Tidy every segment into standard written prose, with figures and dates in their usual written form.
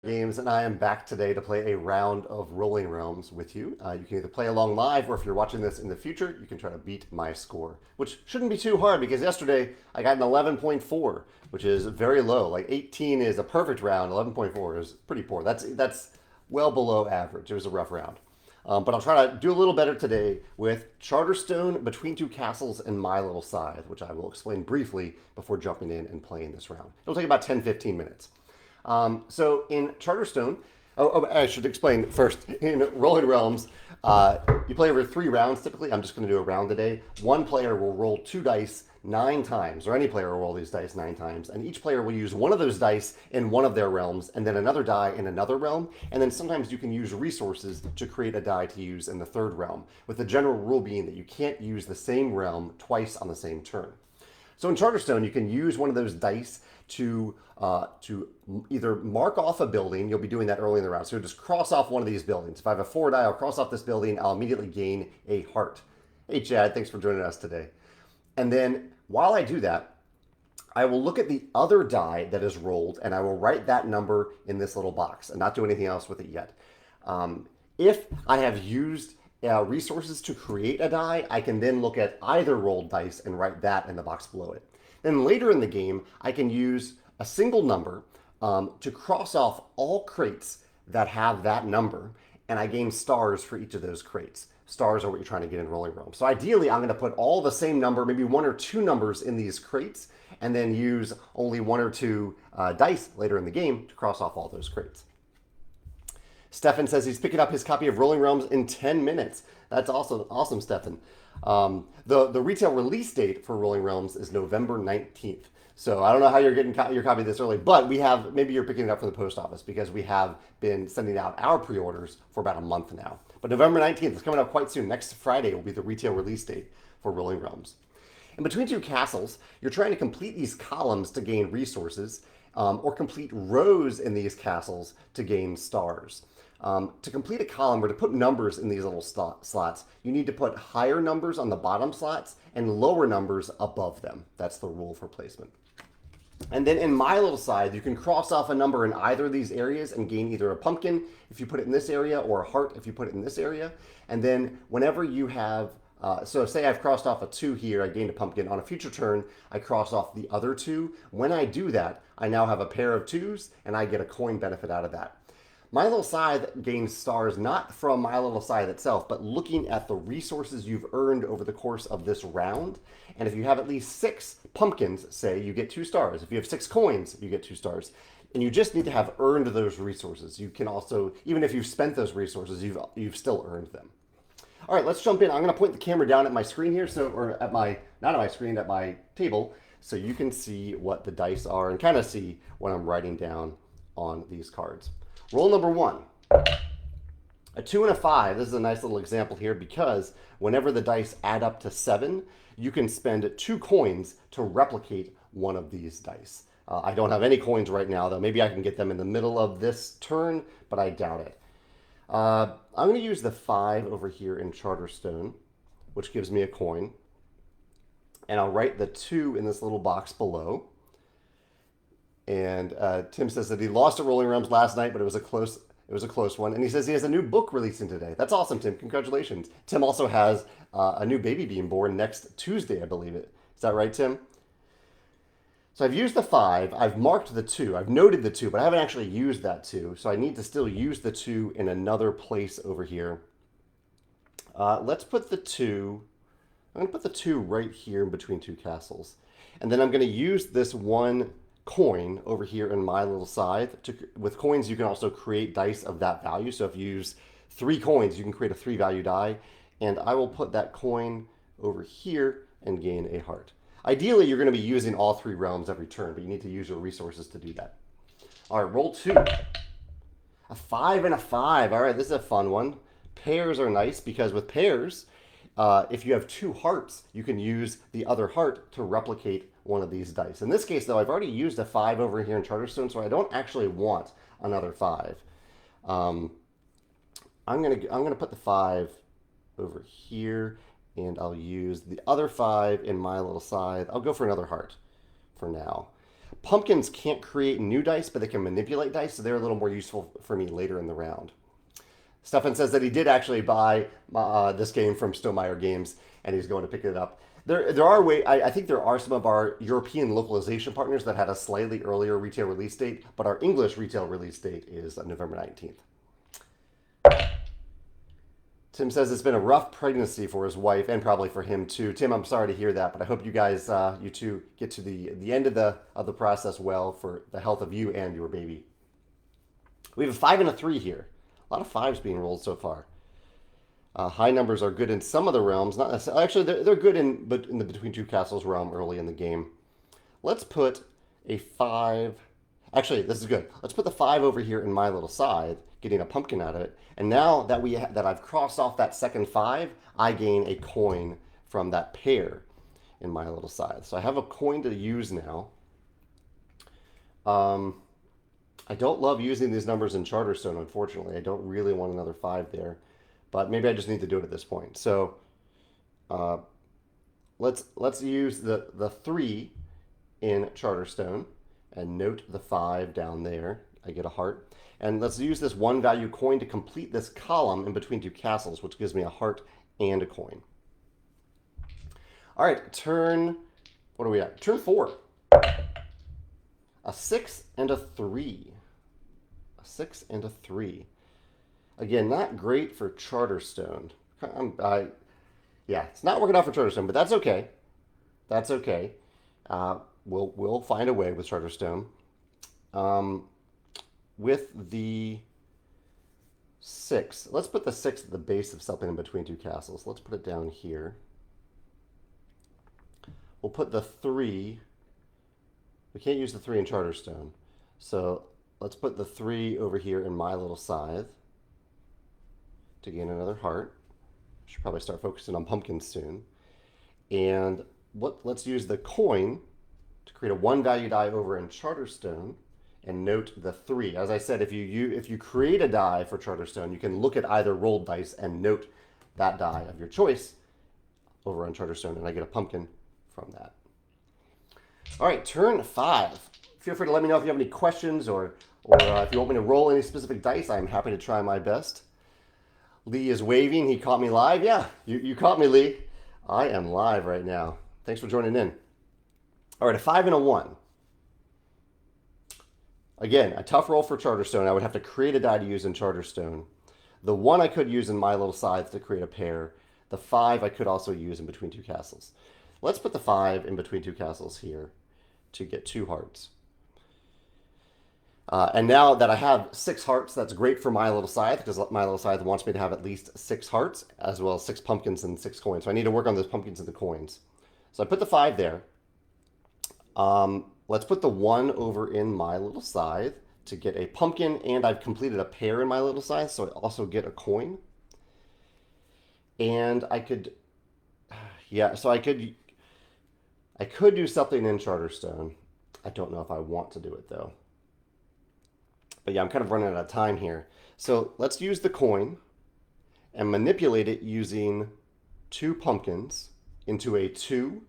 Games, and I am back today to play a round of Rolling Realms with you. You can either play along live, or if you're watching this in the future, you can try to beat my score, which shouldn't be too hard because yesterday I got an 11.4, which is very low. Like 18 is a perfect round, 11.4 is pretty poor. That's well below average. It was a rough round. But I'll try to do a little better today with Charterstone, Between Two Castles, and My Little Scythe, which I will explain briefly before jumping in and playing this round. It'll take about 10-15 minutes. So in Charterstone, I should explain first. In Rolling Realms, you play over 3 rounds typically. I'm just going to do a round today. One player will roll 2 dice 9 times, or any player will roll these dice 9 times, and each player will use one of those dice in one of their realms, and then another die in another realm, and then sometimes you can use resources to create a die to use in the third realm, with the general rule being that you can't use the same realm twice on the same turn. So in Charterstone, you can use one of those dice to either mark off a building. You'll be doing that early in the round. So you'll just cross off one of these buildings. If I have a 4 die, I'll cross off this building. I'll immediately gain a heart. Hey, Chad, thanks for joining us today. And then while I do that, I will look at the other die that is rolled, and I will write that number in this little box and not do anything else with it yet. If I have used resources to create a die, I can then look at either rolled dice and write that in the box below it. Then later in the game, I can use a single number to cross off all crates that have that number, and I gain stars for each of those crates. Stars are what you're trying to get in Rolling Realms. So ideally, I'm going to put all the same number, maybe 1 or 2 numbers in these crates, and then use only 1 or 2 dice later in the game to cross off all those crates. Stefan says he's picking up his copy of Rolling Realms in 10 minutes. That's awesome, Stefan. The retail release date for Rolling Realms is November 19th. So I don't know how you're getting your copy this early, but maybe you're picking it up from the post office because we have been sending out our pre-orders for about a month now. But November 19th is coming up quite soon. Next Friday will be the retail release date for Rolling Realms. In Between Two Castles, you're trying to complete these columns to gain resources, or complete rows in these castles to gain stars. To complete a column or to put numbers in these little slots, you need to put higher numbers on the bottom slots and lower numbers above them. That's the rule for placement. And then in My Little Scythe, you can cross off a number in either of these areas and gain either a pumpkin if you put it in this area or a heart if you put it in this area. And then whenever you have, so say I've crossed off a 2 here, I gained a pumpkin. On a future turn, I cross off the other 2. When I do that, I now have a pair of 2s and I get a coin benefit out of that. My Little Scythe gains stars not from My Little Scythe itself, but looking at the resources you've earned over the course of this round. And if you have at least 6 pumpkins, say, you get 2 stars. If you have 6 coins, you get 2 stars. And you just need to have earned those resources. You can also, even if you've spent those resources, you've still earned them. All right, let's jump in. I'm going to point the camera down at my screen here, or at my, not at my screen, at my table, so you can see what the dice are and kind of see what I'm writing down on these cards. Roll number 1, a 2 and a 5. This is a nice little example here because whenever the dice add up to 7, you can spend 2 coins to replicate one of these dice. I don't have any coins right now, though. Maybe I can get them in the middle of this turn, but I doubt it. I'm going to use the 5 over here in Charterstone, which gives me a coin. And I'll write the 2 in this little box below. And Tim says that he lost at Rolling Realms last night, but it was a close one. And he says he has a new book releasing today. That's awesome, Tim. Congratulations. Tim also has a new baby being born next Tuesday, I believe it. Is that right, Tim? So I've used the 5. I've marked the 2. I've noted the 2, but I haven't actually used that 2. So I need to still use the 2 in another place over here. Let's put the 2. I'm going to put the 2 right here in Between Two Castles. And then I'm going to use this 1 coin over here in My Little Scythe. With coins, you can also create dice of that value. So if you use 3 coins, you can create a 3 value die. And I will put that coin over here and gain a heart. Ideally, you're going to be using all 3 realms every turn, but you need to use your resources to do that. All right, roll 2. A 5 and a 5. All right, this is a fun one. Pairs are nice because with pairs, if you have 2 hearts, you can use the other heart to replicate one of these dice. In this case, though, I've already used a 5 over here in Charterstone, so I don't actually want another 5. I'm gonna put the 5 over here, and I'll use the other 5 in My Little Scythe. I'll go for another heart for now. Pumpkins can't create new dice, but they can manipulate dice, so they're a little more useful for me later in the round. Stefan says that he did actually buy this game from Stegmaier Games, and he's going to pick it up. I think there are some of our European localization partners that had a slightly earlier retail release date, but our English retail release date is November 19th. Tim says it's been a rough pregnancy for his wife and probably for him too. Tim, I'm sorry to hear that, but I hope you guys, you two, get to the end of the process well for the health of you and your baby. We have a 5 and a 3 here. A lot of 5s being rolled so far. High numbers are good in some of the realms, not necessarily. Actually, they're good in the Between Two Castles realm early in the game. Let's put a 5. Actually, this is good. Let's put the 5 over here in my little scythe, getting a pumpkin out of it. And now that that I've crossed off that second 5, I gain a coin from that pair in my little scythe. So I have a coin to use now. I don't love using these numbers in Charterstone, unfortunately. I don't really want another 5 there. But maybe I just need to do it at this point. So let's use the 3 in Charterstone and note the 5 down there. I get a heart. And let's use this 1 value coin to complete this column in Between Two Castles, which gives me a heart and a coin. All right, what are we at? Turn 4. A 6 and a 3. A 6 and a 3. Again, not great for Charterstone. Yeah, it's not working out for Charterstone, but that's okay. That's okay. We'll find a way with Charterstone. With the 6, let's put the 6 at the base of something in Between Two Castles. Let's put it down here. We'll put the 3. We can't use the 3 in Charterstone. So let's put the 3 over here in my little scythe to gain another heart. Should probably start focusing on pumpkins soon. And let's use the coin to create a 1 value die over in Charterstone and note the 3. As I said, if you create a die for Charterstone, you can look at either rolled dice and note that die of your choice over on Charterstone, and I get a pumpkin from that. All right, turn 5. Feel free to let me know if you have any questions or if you want me to roll any specific dice. I'm happy to try my best. Lee is waving. He caught me live. Yeah, you caught me, Lee. I am live right now. Thanks for joining in. All right, a 5 and a 1. Again, a tough roll for Charterstone. I would have to create a die to use in Charterstone. The 1 I could use in my little scythe to create a pair. The 5 I could also use in Between Two Castles. Let's put the 5 in Between Two Castles here to get 2 hearts. And now that I have 6 hearts, that's great for my little scythe, because my little scythe wants me to have at least 6 hearts, as well as 6 pumpkins and 6 coins. So I need to work on those pumpkins and the coins. So I put the 5 there. Let's put the 1 over in my little scythe to get a pumpkin, and I've completed a pair in my little scythe, so I also get a coin. And I could, yeah, so I could do something in Charterstone. I don't know if I want to do it, though. But yeah, I'm kind of running out of time here. So let's use the coin and manipulate it using 2 pumpkins into a 2.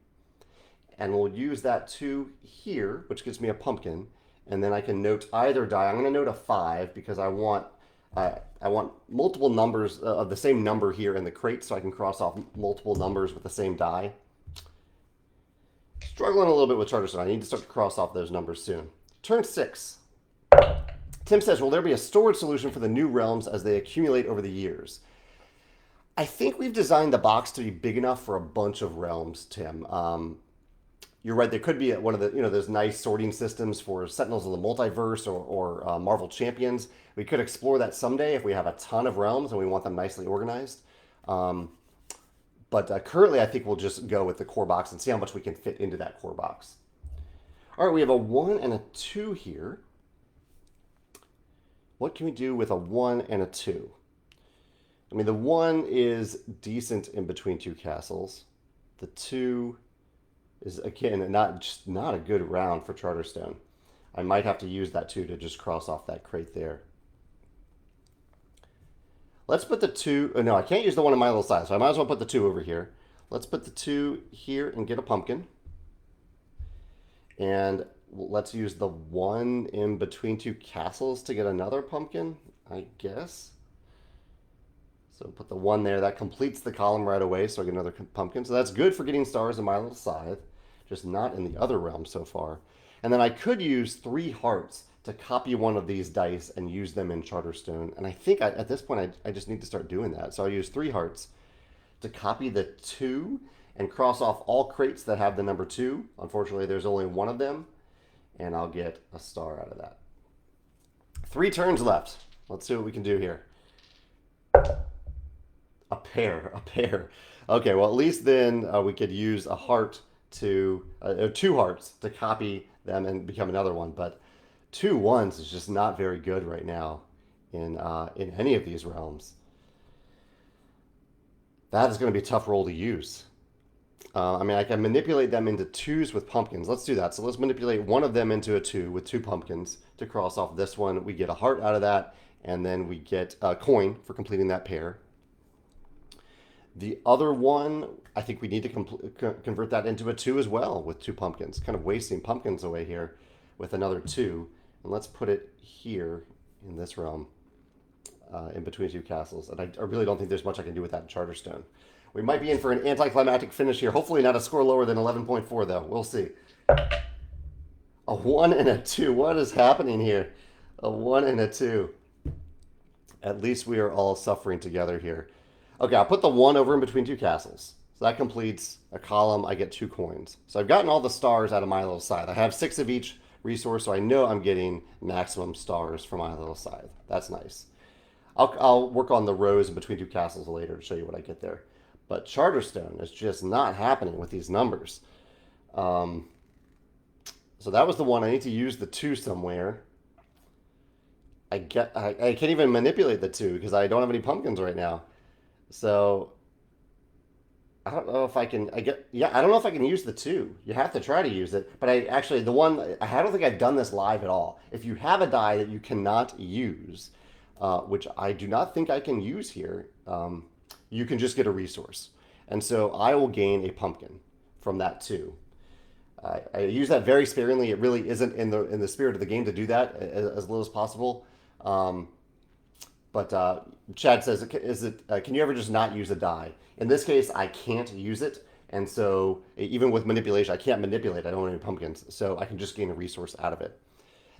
And we'll use that 2 here, which gives me a pumpkin. And then I can note either die. I'm going to note a 5 because I want multiple numbers of the same number here in the crate, so I can cross off multiple numbers with the same die. Struggling a little bit with Charterstone. I need to start to cross off those numbers soon. Turn 6. Tim says, will there be a storage solution for the new realms as they accumulate over the years? I think we've designed the box to be big enough for a bunch of realms, Tim. You're right, there could be one of the, those nice sorting systems for Sentinels of the Multiverse or Marvel Champions. We could explore that someday if we have a ton of realms and we want them nicely organized. But currently, I think we'll just go with the core box and see how much we can fit into that core box. All right, we have a 1 and a 2 here. What can we do with a 1 and a 2? I mean, the 1 is decent in Between Two Castles. The 2 is, again, not a good round for Charterstone. I might have to use that 2 to just cross off that crate there. Let's put the 2, no, I can't use the 1 in my little scythe, so I might as well put the 2 over here. Let's put the 2 here and get a pumpkin. And let's use the one in between two castles to get another pumpkin, I guess. So put the one there. That completes the column right away, so I get another pumpkin. So that's good for getting stars in my little Scythe, just not in the other realm so far. And then I could use 3 hearts to copy one of these dice and use them in Charterstone. And I think at this point I just need to start doing that. So I'll use 3 hearts to copy the 2 and cross off all crates that have the number 2. Unfortunately, there's only one of them, and I'll get a star out of that. 3 turns left. Let's see what we can do here. A pair. Okay, well, at least then we could use a heart to, 2 hearts to copy them and become another one. But 2 ones is just not very good right now in any of these realms. That is going to be a tough roll to use. I mean, I can manipulate them into 2s with pumpkins. Let's do that. So let's manipulate one of them into a 2 with 2 pumpkins to cross off this one. We get a heart out of that, and then we get a coin for completing that pair. The other one, I think we need to convert that into a 2 as well with 2 pumpkins. Kind of wasting pumpkins away here with another 2. And let's put it here in this realm, in between 2 castles. And I really don't think there's much I can do with that in Charterstone. We might be in for an anticlimactic finish here. Hopefully not a score lower than 11.4, though. We'll see. A 1 and a 2. What is happening here? A 1 and a 2. At least we are all suffering together here. Okay, I'll put the 1 over in between 2 castles. So that completes a column. I get 2 coins. So I've gotten all the stars out of my little Scythe. I have 6 of each resource, so I know I'm getting maximum stars for my little Scythe. That's nice. I'll work on the rows in between 2 castles later to show you what I get there. But Charterstone is just not happening with these numbers. So that was the 1. I need to use the 2 somewhere. I can't even manipulate the 2 because I don't have any pumpkins right now. So I don't know if I can. I don't know if I can use the 2. You have to try to use it. But I don't think I've done this live at all. If you have a die that you cannot use, which I do not think I can use here, you can just get a resource. And so I will gain a pumpkin from that 2. I use that very sparingly. It really isn't in the spirit of the game to do that as little as possible. But Chad says, can you ever just not use a die? In this case, I can't use it. And so even with manipulation, I can't manipulate. I don't have any pumpkins. So I can just gain a resource out of it.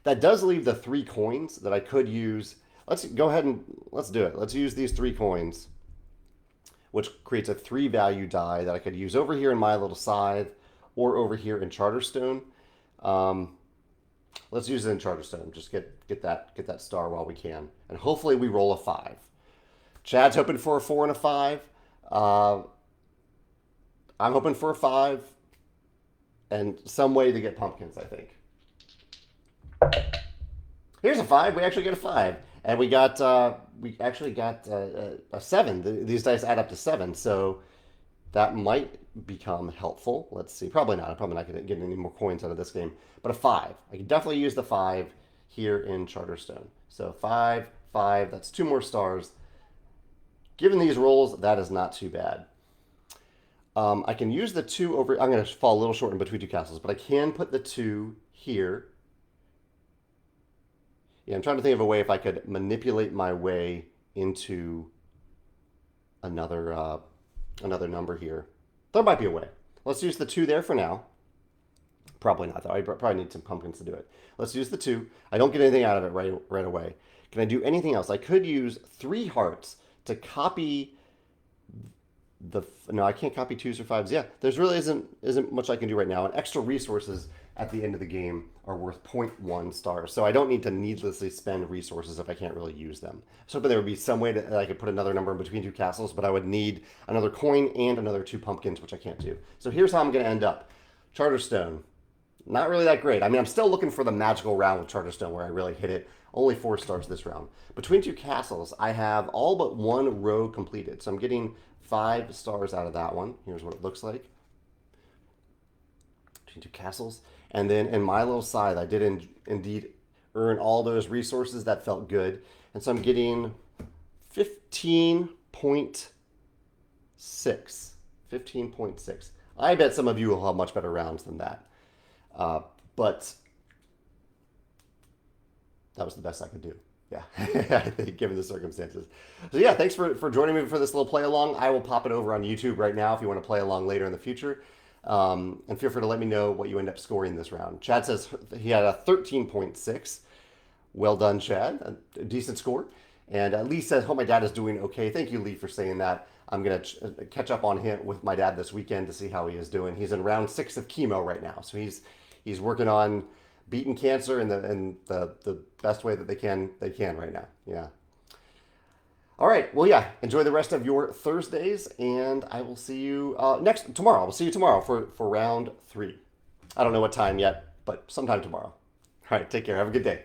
That does leave the 3 coins that I could use. Let's go ahead and let's do it. Let's use these 3 coins, which creates a 3 value die that I could use over here in my little Scythe or over here in Charterstone. Let's use it in Charterstone. Just get that star while we can. And hopefully we roll a 5. Chad's hoping for a 4 and a 5. I'm hoping for a 5 and some way to get pumpkins, I think. Here's a 5. We actually get a 5. And we actually got a 7. These dice add up to 7, so that might become helpful. Let's see. Probably not. I'm probably not going to get any more coins out of this game. But a 5. I can definitely use the 5 here in Charterstone. So 5, 5. That's 2 more stars. Given these rolls, that is not too bad. I can use the 2 over. I'm going to fall a little short in between 2 castles, but I can put the 2 here. Yeah, I'm trying to think of a way if I could manipulate my way into another number here. There might be a way. Let's use the 2 there for now. Probably not, though. I probably need some pumpkins to do it. Let's use the 2. I don't get anything out of it right away. Can I do anything else? I could use 3 hearts to copy the... No, I can't copy 2s or 5s. Yeah, there's really isn't much I can do right now. And extra resources at the end of the game are worth 0.1 stars. So I don't need to needlessly spend resources if I can't really use them. So there would be some way that I could put another number in between 2 castles, but I would need another coin and another 2 pumpkins, which I can't do. So here's how I'm going to end up. Charterstone, not really that great. I mean, I'm still looking for the magical round with Charterstone where I really hit it. Only 4 stars this round. Between 2 castles, I have all but 1 row completed. So I'm getting 5 stars out of that one. Here's what it looks like. Between 2 castles. And then in my little Scythe, I did indeed earn all those resources. That felt good. And so I'm getting 15.6. 15.6. I bet some of you will have much better rounds than that. But that was the best I could do. Yeah, I think given the circumstances. So yeah, thanks for joining me for this little play along. I will pop it over on YouTube right now if you want to play along later in the future. And feel free to let me know what you end up scoring this round. Chad says he had a 13.6. Well done, Chad. A decent score. And Lee says, hope my dad is doing okay. Thank you, Lee, for saying that. I'm going to catch up on him with my dad this weekend to see how he is doing. He's in round 6 of chemo right now. So he's working on beating cancer in the best way that they can right now. Yeah. All right. Well, yeah. Enjoy the rest of your Thursdays, and I will see you tomorrow. We'll see you tomorrow for round 3. I don't know what time yet, but sometime tomorrow. All right. Take care. Have a good day.